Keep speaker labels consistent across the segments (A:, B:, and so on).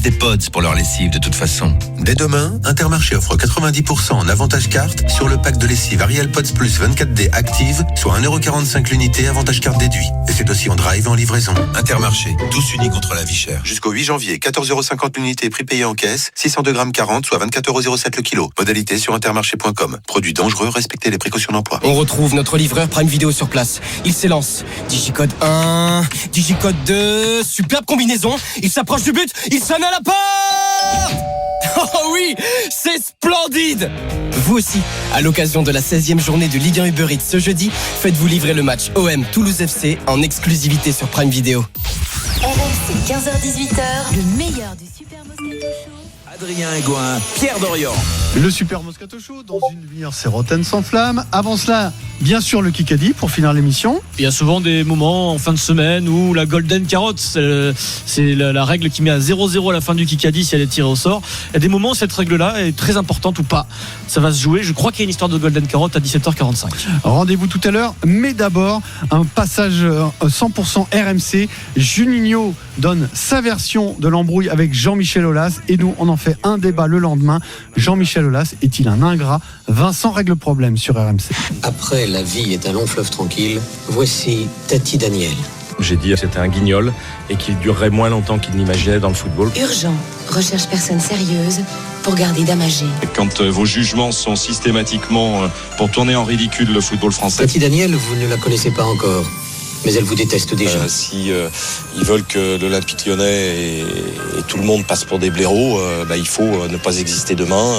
A: Des pods pour leur lessive de toute façon.
B: Dès demain, Intermarché offre 90% en avantage carte sur le pack de lessive Ariel Pods Plus 24D Active, soit 1,45€ l'unité, avantage carte déduit. Et c'est aussi en drive et en livraison.
A: Intermarché, tous unis contre la vie chère.
B: Jusqu'au 8 janvier, 14,50€ l'unité, prix payé en caisse, 602 grammes 40, soit 24,07€ le kilo. Modalité sur intermarché.com. Produit dangereux, respectez les précautions d'emploi.
C: On retrouve notre livreur Prime Vidéo sur place. Il s'élance. Digicode 1, Digicode 2, superbe combinaison. Il s'approche du but, il sonne à la porte. Oh oui, c'est splendide. Vous aussi, à l'occasion de la 16e journée de Ligue 1 Uber Eats ce jeudi, faites-vous livrer le match OM Toulouse FC en exclusivité sur Prime Video.
D: RMC 15h-18h, le meilleur du Super Moscato Show.
E: Adrien Aigouin, Pierre Dorian.
F: Le Super Moscato Show, dans une demi-heure, c'est Rotten sans flamme. Avant cela, bien sûr, le Kikadi pour finir l'émission.
G: Il y a souvent des moments en fin de semaine où la Golden Carotte, c'est la règle qui met à 0-0 à la fin du Kikadi si elle est tirée au sort. Il y a des moments où cette règle-là est très importante ou pas. Ça va se jouer. Je crois qu'il y a une histoire de Golden Carotte à 17h45.
F: Rendez-vous tout à l'heure, mais d'abord, un passage 100% RMC. Juninho donne sa version de l'embrouille avec Jean-Michel Aulas et nous, on en fait un débat le lendemain. Jean-Michel Aulas est-il un ingrat? Vincent règle le problème sur RMC.
H: Après, la vie est un long fleuve tranquille. Voici Tati Daniel.
I: J'ai dit que c'était un guignol et qu'il durerait moins longtemps qu'il n'imaginait dans le football.
D: Urgent, recherche personne sérieuse pour garder d'Amagé.
J: Quand vos jugements sont systématiquement pour tourner en ridicule le football français.
H: Tati Daniel, vous ne la connaissez pas encore, mais elle vous déteste déjà.
J: Si ils veulent que l'Olympique Lyonnais et tout le monde passe pour des blaireaux, il faut ne pas exister demain.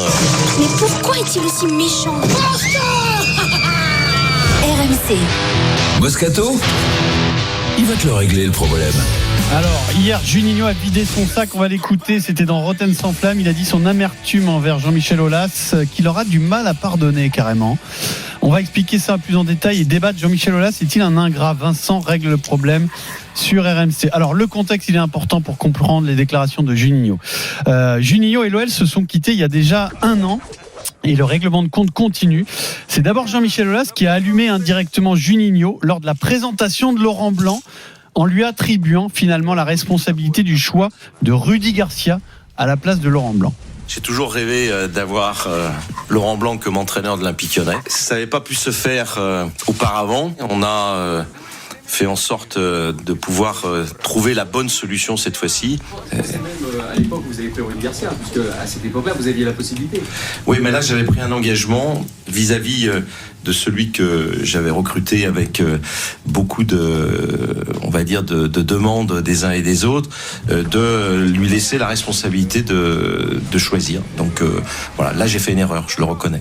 D: Mais pourquoi est-il aussi méchant? RMC.
E: Moscato, il va te le régler le problème.
F: Alors, hier, Juninho a vidé son sac, on va l'écouter, c'était dans Rotten sans flamme. Il a dit son amertume envers Jean-Michel Aulas, qu'il aura du mal à pardonner carrément. On va expliquer ça plus en détail et débattre. Jean-Michel Aulas est-il un ingrat? Vincent règle le problème sur RMC. Alors, le contexte, il est important pour comprendre les déclarations de Juninho. Juninho et l'OL se sont quittés il y a déjà 1 an. Et le règlement de compte continue. C'est d'abord Jean-Michel Aulas qui a allumé indirectement Juninho lors de la présentation de Laurent Blanc, en lui attribuant finalement la responsabilité du choix de Rudy Garcia à la place de Laurent Blanc.
K: J'ai toujours rêvé d'avoir Laurent Blanc comme entraîneur de l'Olympique Lyonnais. Ça n'avait pas pu se faire auparavant. On a fait en sorte de pouvoir trouver la bonne solution cette fois-ci.
L: C'est même à l'époque où vous avez pris Rudy Garcia, puisque à cette époque-là, vous aviez la possibilité.
K: Oui, mais là, j'avais pris un engagement vis-à-vis de celui que j'avais recruté avec beaucoup on va dire, de demandes des uns et des autres, de lui laisser la responsabilité de choisir. Donc voilà, là, j'ai fait une erreur, je le reconnais.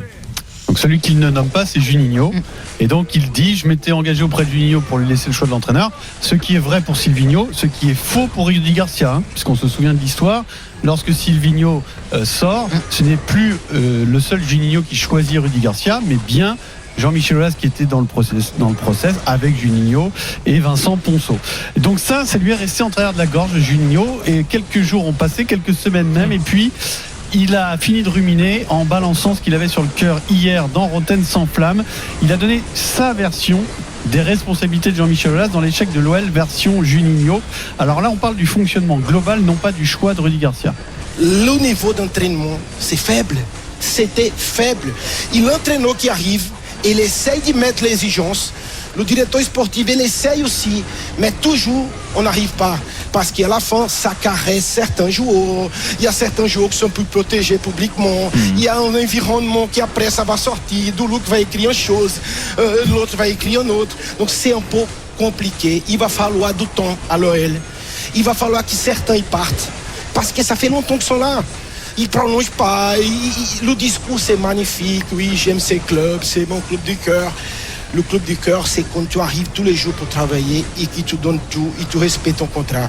F: Donc celui qu'il ne nomme pas, c'est Juninho. Et donc il dit, je m'étais engagé auprès de Juninho pour lui laisser le choix de l'entraîneur. Ce qui est vrai pour Silvinho, ce qui est faux pour Rudy Garcia, puisqu'on se souvient de l'histoire. Lorsque Silvinho sort, ce n'est plus le seul Juninho qui choisit Rudy Garcia, mais bien Jean-Michel Aulas qui était dans le process avec Juninho et Vincent Ponceau. Donc ça lui est resté en travers de la gorge, Juninho. Et quelques jours ont passé, quelques semaines même, et puis il a fini de ruminer en balançant ce qu'il avait sur le cœur hier dans Rotten sans flamme. Il a donné sa version des responsabilités de Jean-Michel Aulas dans l'échec de l'OL version Juninho. Alors là, on parle du fonctionnement global, non pas du choix de Rudy Garcia.
M: Le niveau d'entraînement, c'est faible. C'était faible. Et l'entraîneur qui arrive, il essaye de mettre l'exigence. Le directeur sportif, il essaye aussi, mais toujours, on n'arrive pas. Parce qu'à la fin, ça caresse certains joueurs. Il y a certains joueurs qui sont plus protégés publiquement. Il y a un environnement qui après, ça va sortir. Doulouk va écrire une chose, l'autre va écrire une autre. Donc c'est un peu compliqué. Il va falloir du temps à l'OL. Il va falloir que certains y partent. Parce que ça fait longtemps qu'ils sont là. Ils ne prolongent pas. Le discours, c'est magnifique. Oui, j'aime ces clubs, c'est mon club du cœur. Le club du cœur, c'est quand tu arrives tous les jours pour travailler et qui te donne tout, et tu respectes ton contrat.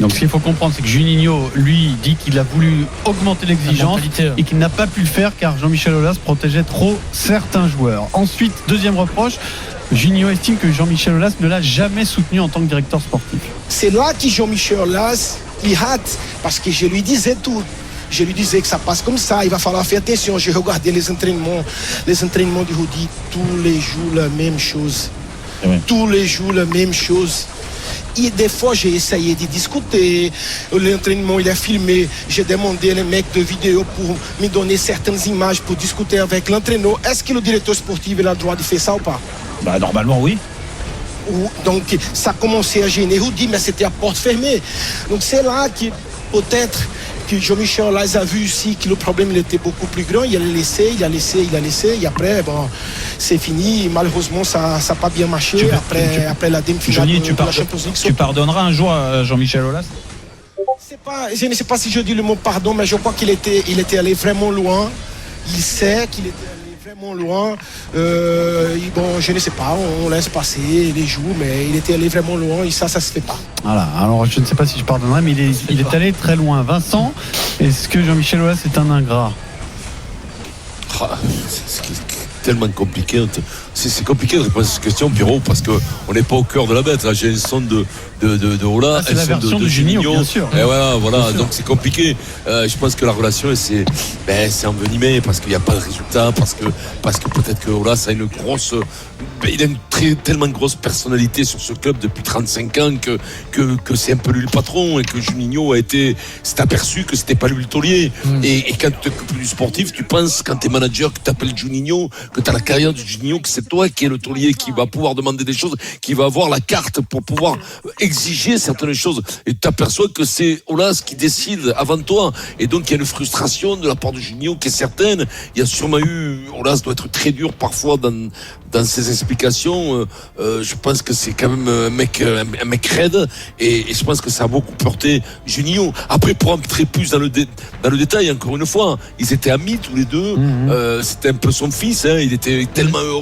F: Donc ce qu'il faut comprendre, c'est que Juninho, lui, dit qu'il a voulu augmenter l'exigence et qu'il n'a pas pu le faire car Jean-Michel Aulas protégeait trop certains joueurs. Ensuite, deuxième reproche, Juninho estime que Jean-Michel Aulas ne l'a jamais soutenu en tant que directeur sportif.
M: C'est là que Jean-Michel Aulas, il rate, parce que je lui disais tout. Je lui disais que ça passe comme ça, il va falloir faire attention. J'ai regardé les entraînements de Rudy, tous les jours la même chose. Tous les jours la même chose. Et des fois, j'ai essayé de discuter. L'entraînement, il est filmé. J'ai demandé les mecs de vidéo pour me donner certaines images pour discuter avec l'entraîneur. Est-ce que le directeur sportif a le droit de faire ça ou pas?
E: Bah, normalement, oui.
M: Donc, ça a commencé à gêner Rudy, mais c'était à porte fermée. Donc, c'est là que peut-être que Jean-Michel Aulas a vu aussi que le problème il était beaucoup plus grand. Il a laissé. Et après, bon, c'est fini. Malheureusement, ça n'a pas bien marché après la demi-finale de la Champions League.
E: Tu pardonneras un jour à Jean-Michel Aulas?
M: Je ne sais pas si je dis le mot pardon, mais je crois qu'il était allé vraiment loin. Il sait qu'il était allé vraiment loin. Bon, je ne sais pas, on laisse passer les jours, mais il était allé vraiment loin et ça se fait pas.
F: Voilà, alors je ne sais pas si je pardonnerai, mais il est allé très loin. Vincent, est-ce que Jean-Michel Aulas est un ingrat?
N: C'est tellement compliqué. C'est compliqué de répondre à cette question, Pierrot, parce qu'on n'est pas au cœur de la bête. Là, j'ai un son de Aulas,
F: c'est la version de Juninho, bien sûr.
N: Et voilà. Donc c'est compliqué. Je pense que la relation, c'est envenimé parce qu'il n'y a pas de résultat, parce que peut-être que Aulas a il a une tellement grosse personnalité sur ce club depuis 35 ans que c'est un peu lui le patron et que Juninho s'est aperçu que c'était pas lui le taulier. Et quand tu t'occupes du sportif, tu penses, quand t'es manager, que t'appelles Juninho, que t'as la carrière de Juninho, que c'est toi qui es le taulier, qui va pouvoir demander des choses, qui va avoir la carte pour pouvoir exiger certaines choses. Et tu t'aperçois que c'est Aulas qui décide avant toi. Et donc il y a une frustration de la part de Juninho qui est certaine. Il y a sûrement Aulas doit être très dur parfois dans ses explications. Je pense que c'est quand même un mec raide et je pense que ça a beaucoup porté Juninho. Après, pour entrer plus dans le détail, encore une fois, ils étaient amis tous les deux. C'était un peu son fils, il était tellement heureux